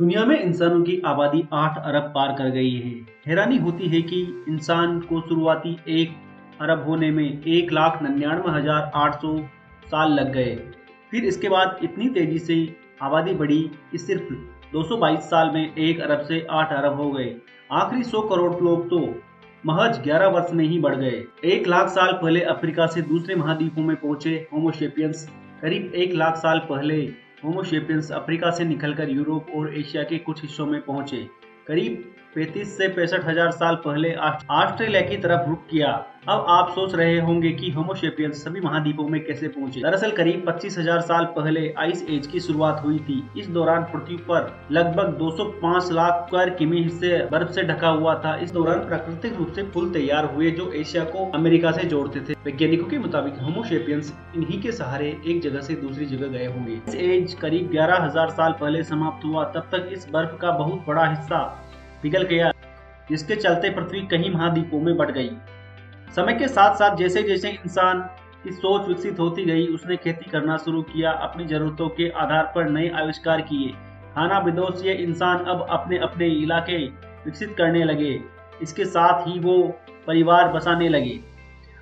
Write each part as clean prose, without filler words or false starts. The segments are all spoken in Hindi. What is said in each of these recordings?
दुनिया में इंसानों की आबादी 8 अरब पार कर गई है। हैरानी होती है कि इंसान को शुरुआती 1 अरब होने में 1,99,800 साल लग गए। फिर इसके बाद इतनी तेजी से आबादी बढ़ी कि सिर्फ 222 साल में 1 अरब से 8 अरब हो गए। आखिरी 100 करोड़ लोग तो महज 11 वर्ष में ही बढ़ गए। 1 लाख साल पहले अफ्रीका से दूसरे महाद्वीपों में पहुंचे होमोसेपियंस करीब 1 लाख साल पहले होमोसेपियंस अफ्रीका से निकलकर यूरोप और एशिया के कुछ हिस्सों में पहुंचे। करीब 35 से 65 हजार साल पहले ऑस्ट्रेलिया की तरफ रुख किया। अब आप सोच रहे होंगे कि होमोसेपियंस सभी महाद्वीपों में कैसे पहुंचे। दरअसल करीब 25,000 साल पहले आइस एज की शुरुआत हुई थी। इस दौरान पृथ्वी पर लगभग 205 लाख स्क्वायर किमी हिस्से बर्फ से ढका हुआ था। इस दौरान प्राकृतिक रूप से पुल तैयार हुए जो एशिया को अमेरिका से जोड़ते थे। वैज्ञानिकों के मुताबिक होमोसेपियंस इन्हीं के सहारे एक जगह से दूसरी जगह गए होंगे। इस एज करीब 11,000 साल पहले समाप्त हुआ। तब तक इस बर्फ का बहुत बड़ा हिस्सा पिघल गया, जिसके चलते पृथ्वी कई महाद्वीपों में बंट गई। समय के साथ साथ जैसे जैसे इंसान की सोच विकसित होती गई, उसने खेती करना शुरू किया, अपनी जरूरतों के आधार पर नए आविष्कार किए। खाना बिदोश ये इंसान अब अपने अपने इलाके विकसित करने लगे। इसके साथ ही वो परिवार बसाने लगे।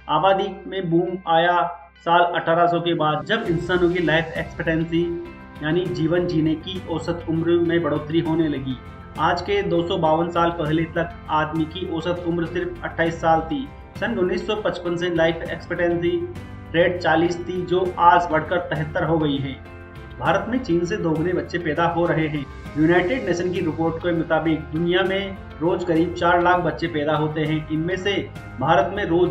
आबादी में बूम आया साल 1800 के बाद, जब इंसानों की लाइफ एक्सपेक्टेंसी यानी जीवन जीने की औसत उम्र में बढ़ोतरी होने लगी। आज के 252 साल पहले तक आदमी की औसत उम्र सिर्फ 28 साल थी। सन 1955 से लाइफ एक्सपेक्टेंसी रेट 40 थी, जो आज बढ़कर 73 हो गई है। भारत में चीन से दोगुने बच्चे पैदा हो रहे हैं। यूनाइटेड नेशन की रिपोर्ट के मुताबिक दुनिया में रोज करीब 4 लाख बच्चे पैदा होते हैं। इनमें से भारत में रोज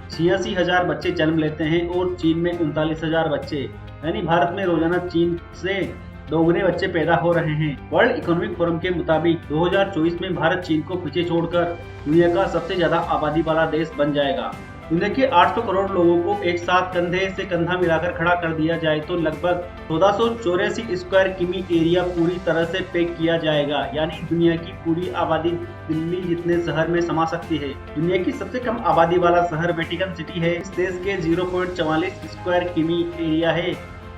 86,000 बच्चे जन्म लेते हैं और चीन में 39,000 बच्चे, यानी भारत में रोजाना चीन से दोगुने बच्चे पैदा हो रहे हैं। वर्ल्ड इकोनॉमिक फोरम के मुताबिक 2024 में भारत चीन को पीछे छोड़कर दुनिया का सबसे ज्यादा आबादी वाला देश बन जाएगा। दुनिया के 800 करोड़ लोगों को एक साथ कंधे से कंधा मिलाकर खड़ा कर दिया जाए तो लगभग 1484 स्क्वायर किमी एरिया पूरी तरह से पैक किया जाएगा, यानी दुनिया की पूरी आबादी दिल्ली जितने शहर में समा सकती है। दुनिया की सबसे कम आबादी वाला शहर वेटिकन सिटी है। इस देश के 0.44 स्क्वायर किमी एरिया है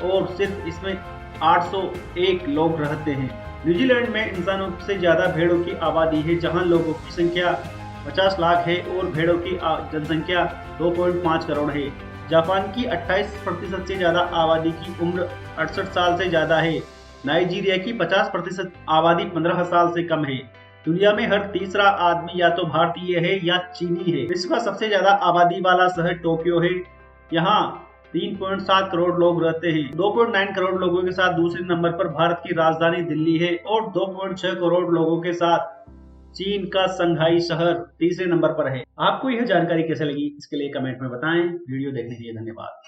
और सिर्फ इसमें 801 लोग रहते हैं। न्यूजीलैंड में इंसानों से ज्यादा भेड़ों की आबादी है, जहां लोगों की संख्या 50 लाख है और भेड़ों की जनसंख्या 2.5 करोड़ है। जापान की 28% से ज्यादा आबादी की उम्र 68 साल से ज्यादा है। नाइजीरिया की 50% आबादी 15 साल से कम है। दुनिया में हर तीसरा आदमी या तो भारतीय है या चीनी है। विश्व का सबसे ज्यादा आबादी वाला शहर टोक्यो है। यहाँ 3.7 करोड़ लोग रहते हैं। 2.9 करोड़ लोगों के साथ दूसरे नंबर पर भारत की राजधानी दिल्ली है और 2.6 करोड़ लोगों के साथ चीन का संघाई शहर तीसरे नंबर पर है। आपको यह जानकारी कैसे लगी, इसके लिए कमेंट में बताएं। वीडियो देखने के लिए धन्यवाद।